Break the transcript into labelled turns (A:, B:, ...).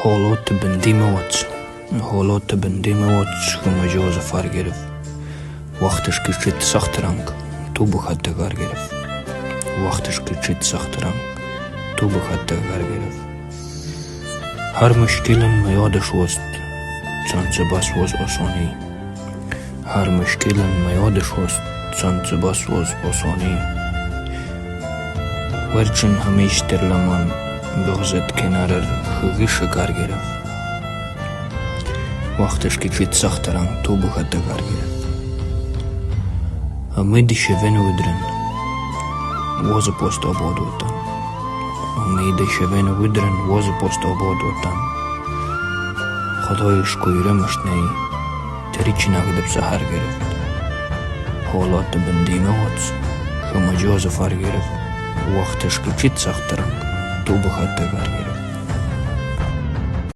A: حالات بندیم که مجاز فر گرفت. وقتش که چیت سخت رنگ تو بخد دگر گرفت. هر مشکل میادش وست چند بس واز آسانی. ورچن همیش در لمان بغزت کنار خگی شکر گرفت. وقتش که چیت سخت رنگ تو بخد دگر گرفت. امیدی شوین ودرن واز پست آباد وطن. خدایش کویره مشنی تری چی نگدب سهر گرفت. حالات بندیم که مجاز فر گرفت. وقتش که چیت سخت رنگ تو بخد دگر گرفت.